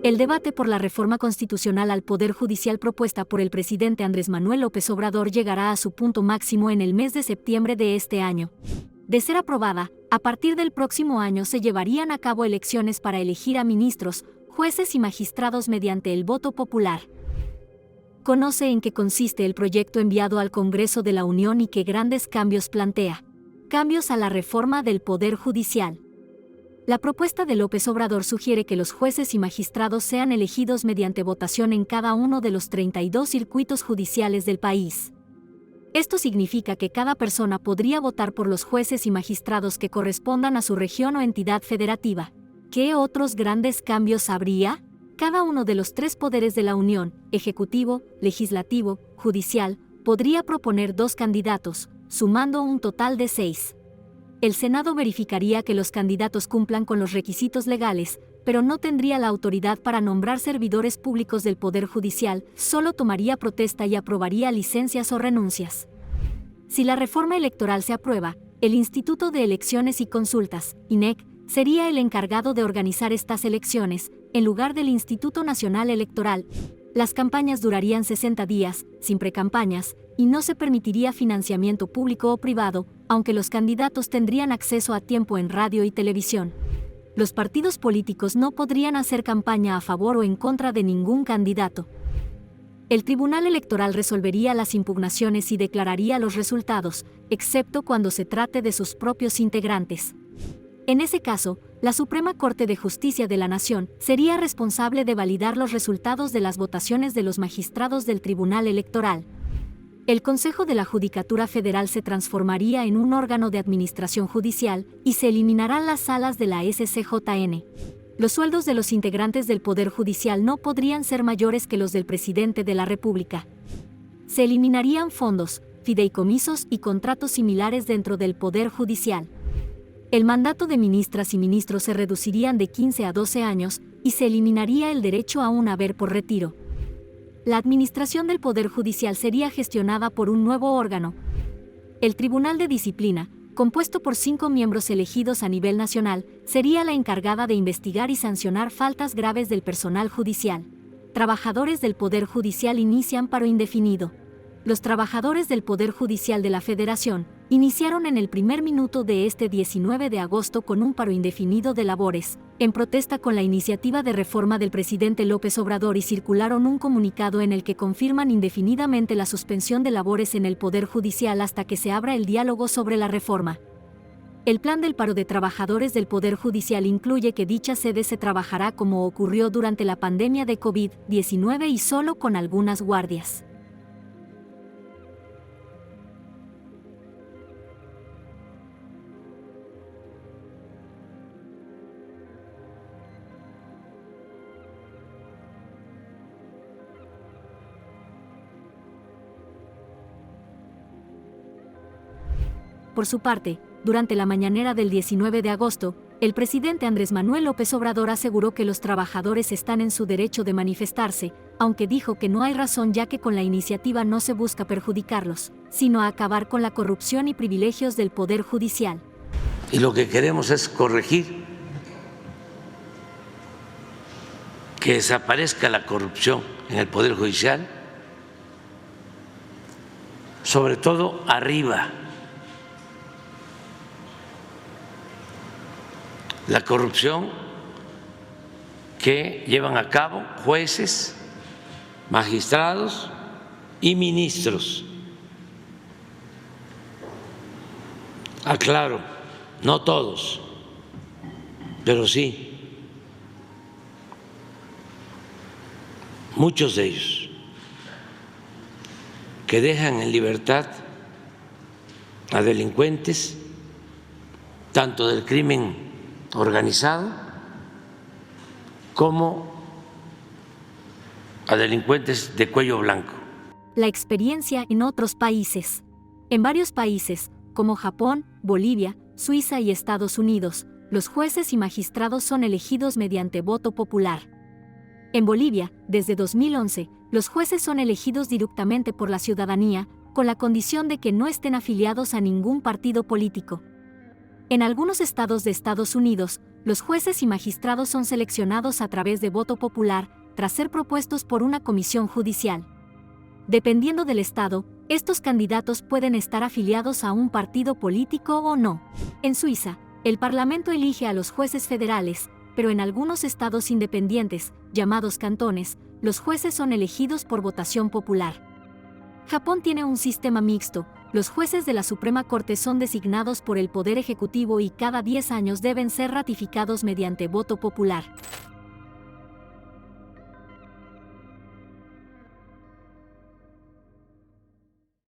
El debate por la reforma constitucional al Poder Judicial propuesta por el presidente Andrés Manuel López Obrador llegará a su punto máximo en el mes de septiembre de este año. De ser aprobada, a partir del próximo año se llevarían a cabo elecciones para elegir a ministros, jueces y magistrados mediante el voto popular. Conoce en qué consiste el proyecto enviado al Congreso de la Unión y qué grandes cambios plantea. Cambios a la reforma del Poder Judicial. La propuesta de López Obrador sugiere que los jueces y magistrados sean elegidos mediante votación en cada uno de los 32 circuitos judiciales del país. Esto significa que cada persona podría votar por los jueces y magistrados que correspondan a su región o entidad federativa. ¿Qué otros grandes cambios habría? Cada uno de los 3 poderes de la Unión, ejecutivo, legislativo, judicial, podría proponer 2 candidatos, sumando un total de 6. El Senado verificaría que los candidatos cumplan con los requisitos legales, pero no tendría la autoridad para nombrar servidores públicos del Poder Judicial, solo tomaría protesta y aprobaría licencias o renuncias. Si la reforma electoral se aprueba, el Instituto de Elecciones y Consultas, INEC, sería el encargado de organizar estas elecciones, en lugar del Instituto Nacional Electoral. Las campañas durarían 60 días, sin precampañas, y no se permitiría financiamiento público o privado, aunque los candidatos tendrían acceso a tiempo en radio y televisión. Los partidos políticos no podrían hacer campaña a favor o en contra de ningún candidato. El Tribunal Electoral resolvería las impugnaciones y declararía los resultados, excepto cuando se trate de sus propios integrantes. En ese caso, la Suprema Corte de Justicia de la Nación sería responsable de validar los resultados de las votaciones de los magistrados del Tribunal Electoral. El Consejo de la Judicatura Federal se transformaría en un órgano de administración judicial y se eliminarán las salas de la SCJN. Los sueldos de los integrantes del Poder Judicial no podrían ser mayores que los del presidente de la República. Se eliminarían fondos, fideicomisos y contratos similares dentro del Poder Judicial. El mandato de ministras y ministros se reducirían de 15 a 12 años y se eliminaría el derecho a un haber por retiro. La administración del Poder Judicial sería gestionada por un nuevo órgano, el Tribunal de Disciplina, compuesto por 5 miembros elegidos a nivel nacional, sería la encargada de investigar y sancionar faltas graves del personal judicial. Trabajadores del Poder Judicial inician paro indefinido. Los trabajadores del Poder Judicial de la Federación iniciaron en el primer minuto de este 19 de agosto con un paro indefinido de labores, en protesta con la iniciativa de reforma del presidente López Obrador y circularon un comunicado en el que confirman indefinidamente la suspensión de labores en el Poder Judicial hasta que se abra el diálogo sobre la reforma. El plan del paro de trabajadores del Poder Judicial incluye que dicha sede se trabajará como ocurrió durante la pandemia de COVID-19 y solo con algunas guardias. Por su parte, durante la mañanera del 19 de agosto, el presidente Andrés Manuel López Obrador aseguró que los trabajadores están en su derecho de manifestarse, aunque dijo que no hay razón ya que con la iniciativa no se busca perjudicarlos, sino acabar con la corrupción y privilegios del Poder Judicial. Y lo que queremos es corregir, que desaparezca la corrupción en el Poder Judicial, sobre todo arriba. La corrupción que llevan a cabo jueces, magistrados y ministros. Aclaro, no todos, pero sí muchos de ellos que dejan en libertad a delincuentes, tanto del crimen organizado como a delincuentes de cuello blanco. La experiencia en otros países. En varios países, como Japón, Bolivia, Suiza y Estados Unidos, los jueces y magistrados son elegidos mediante voto popular. En Bolivia, desde 2011, los jueces son elegidos directamente por la ciudadanía, con la condición de que no estén afiliados a ningún partido político. En algunos estados de Estados Unidos, los jueces y magistrados son seleccionados a través de voto popular, tras ser propuestos por una comisión judicial. Dependiendo del estado, estos candidatos pueden estar afiliados a un partido político o no. En Suiza, el Parlamento elige a los jueces federales, pero en algunos estados independientes, llamados cantones, los jueces son elegidos por votación popular. Japón tiene un sistema mixto. Los jueces de la Suprema Corte son designados por el Poder Ejecutivo y cada 10 años deben ser ratificados mediante voto popular.